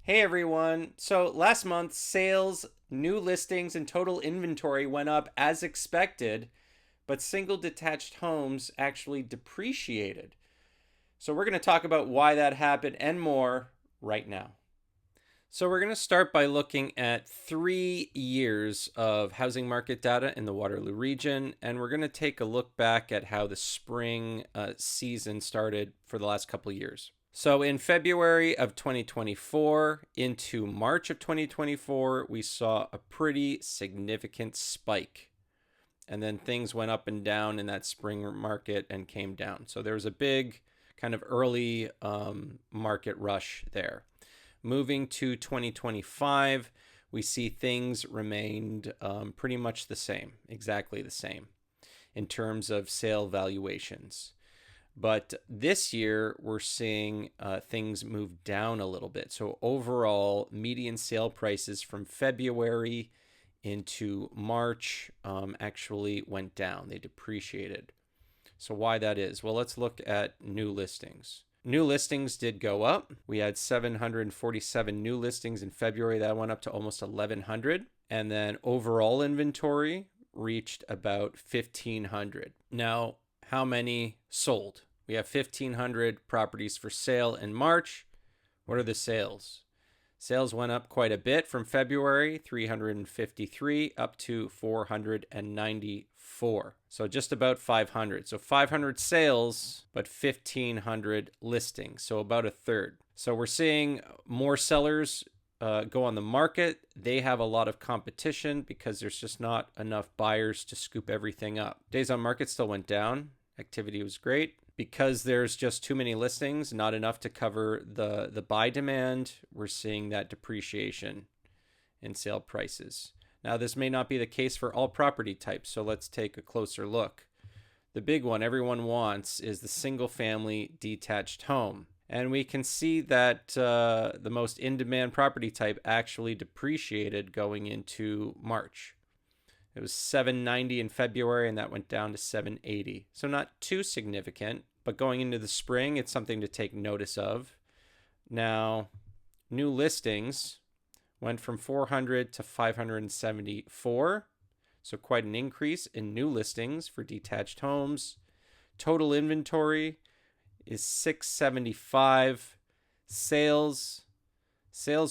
Hey everyone. So last month, sales, new listings, and total inventory went up as expected, but single detached homes actually depreciated. So we're going to talk about why that happened and more right now. So we're going to start by looking at 3 years of housing market data in the Waterloo region, and we're going to take a look back at how the spring season started for the last couple of years. So in February of 2024 into March of 2024, we saw a pretty significant spike. And then things went up and down in that spring market and came down. So there was a big kind of early market rush there. Moving to 2025, we see things remained pretty much the same, exactly the same in terms of sale valuations. But this year, we're seeing things move down a little bit. So overall, median sale prices from February into March actually went down. They depreciated. So why that is? Well, let's look at new listings. New listings did go up. We had 747 new listings in February. That went up to almost 1,100. And then overall inventory reached about 1,500. Now, how many sold? We have 1,500 properties for sale in March. What are the sales? Sales went up quite a bit from February, 353 up to 494. So just about 500. So 500 sales, but 1,500 listings. So about a third. So we're seeing more sellers go on the market. They have a lot of competition because there's just not enough buyers to scoop everything up. Days on market still went down. Activity was great. Because there's just too many listings, not enough to cover the buy demand, we're seeing that depreciation in sale prices. Now, this may not be the case for all property types, so let's take a closer look. The big one everyone wants is the single family detached home. And we can see that the most in-demand property type actually depreciated going into March. It was 790 in February, and that went down to 780. So not too significant, but going into the spring, it's something to take notice of. Now, new listings went from 400 to 574. So quite an increase in new listings for detached homes. Total inventory is 675. Sales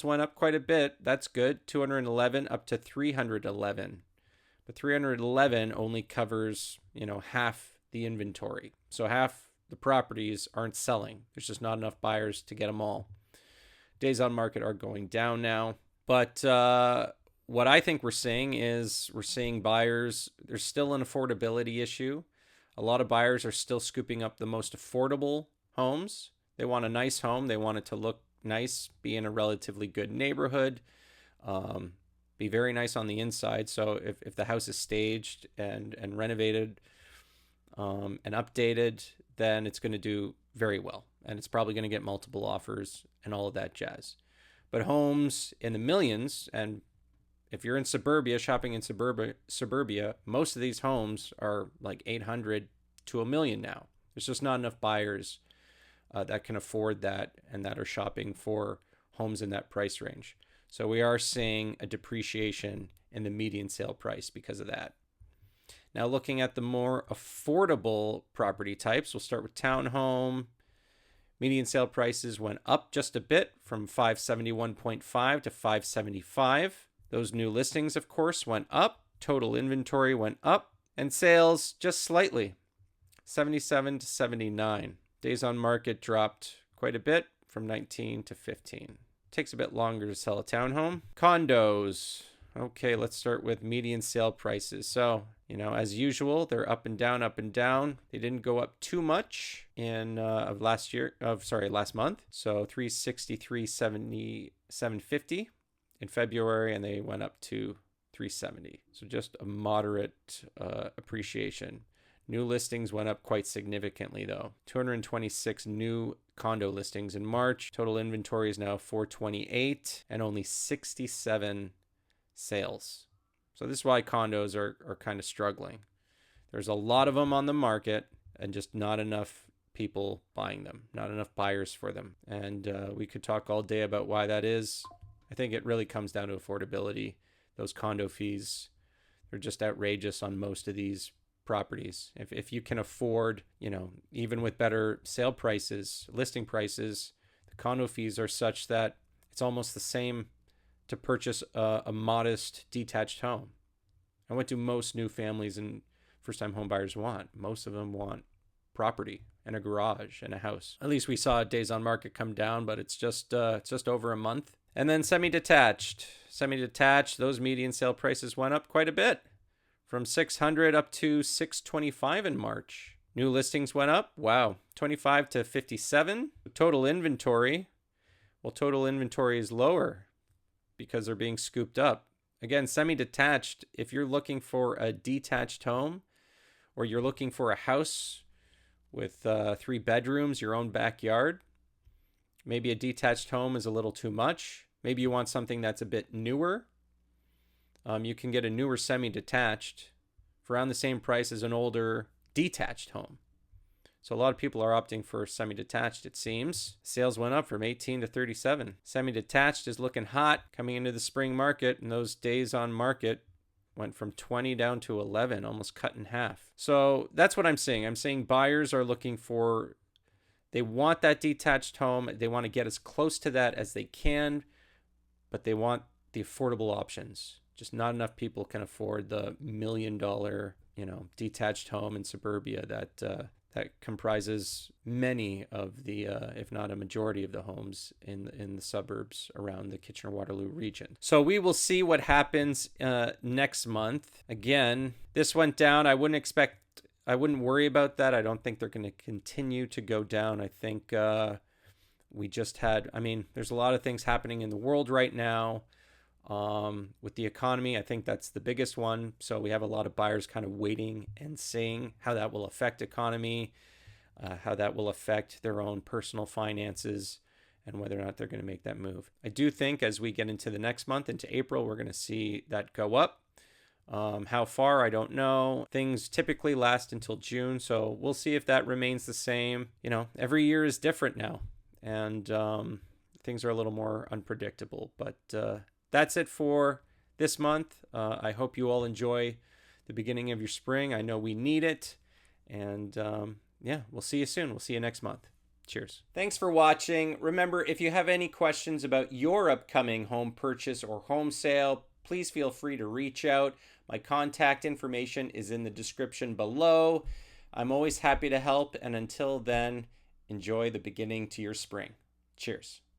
went up quite a bit. That's good. 211 up to 311. But 311 only covers, half the inventory. So half the properties aren't selling. There's just not enough buyers to get them all. Days on market are going down now. But what I think we're seeing is we're seeing buyers, there's still an affordability issue. A lot of buyers are still scooping up the most affordable homes. They want a nice home. They want it to look nice, be in a relatively good neighborhood. Be very nice on the inside. So if the house is staged and renovated and updated, then it's going to do very well. And it's probably going to get multiple offers and all of that jazz. But homes in the millions, and if you're in suburbia, shopping in suburbia, most of these homes are like 800 to a million now. There's just not enough buyers that can afford that and that are shopping for homes in that price range. So we are seeing a depreciation in the median sale price because of that. Now looking at the more affordable property types, we'll start with townhome. Median sale prices went up just a bit from 571.5 to 575. Those new listings, of course, went up. Total inventory went up. And sales just slightly, 77 to 79. Days on market dropped quite a bit from 19 to 15. Takes a bit longer to sell a townhome. Condos. Okay, let's start with median sale prices. So, as usual, they're up and down, up and down. They didn't go up too much in last month. So 363.750 in February, and they went up to 370. So just a moderate appreciation. New listings went up quite significantly, though. 226 new condo listings in March. Total inventory is now 428 and only 67 sales. So this is why condos are kind of struggling. There's a lot of them on the market and just not enough people buying them, not enough buyers for them. And we could talk all day about why that is. I think it really comes down to affordability. Those condo fees, they're just outrageous on most of these properties. If you can afford, even with better sale prices, listing prices, the condo fees are such that it's almost the same to purchase a modest detached home. And what do most new families and first-time home buyers want? Most of them want property and a garage and a house. At least we saw days on market come down, but it's just over a month. And then semi-detached, those median sale prices went up quite a bit, from 600 up to 625 in March. New listings went up, 25 to 57. Total inventory is lower because they're being scooped up. Again, semi-detached, if you're looking for a detached home, or you're looking for a house with 3 bedrooms, your own backyard, maybe a detached home is a little too much. Maybe you want something that's a bit newer. You can get a newer semi-detached for around the same price as an older detached home. So a lot of people are opting for semi-detached, it seems. Sales went up from 18 to 37. Semi-detached is looking hot coming into the spring market, and those days on market went from 20 down to 11, almost cut in half. So that's what I'm seeing. I'm seeing buyers are looking for, they want that detached home. They want to get as close to that as they can, but they want the affordable options. Just not enough people can afford the $1 million, detached home in suburbia that comprises many of the, if not a majority of the homes in the suburbs around the Kitchener-Waterloo region. So we will see what happens next month. Again, this went down. I wouldn't worry about that. I don't think they're going to continue to go down. I think there's a lot of things happening in the world right now. With the economy, I think that's the biggest one. So we have a lot of buyers kind of waiting and seeing how that will affect economy, how that will affect their own personal finances, and whether or not they're going to make that move. I do think as we get into the next month, into April, we're going to see that go up. How far, I don't know. Things typically last until June, so we'll see if that remains the same. Every year is different now, and things are a little more unpredictable, but that's it for this month. I hope you all enjoy the beginning of your spring. I know we need it. And we'll see you soon. We'll see you next month. Cheers. Thanks for watching. Remember, if you have any questions about your upcoming home purchase or home sale, please feel free to reach out. My contact information is in the description below. I'm always happy to help. And until then, enjoy the beginning to your spring. Cheers.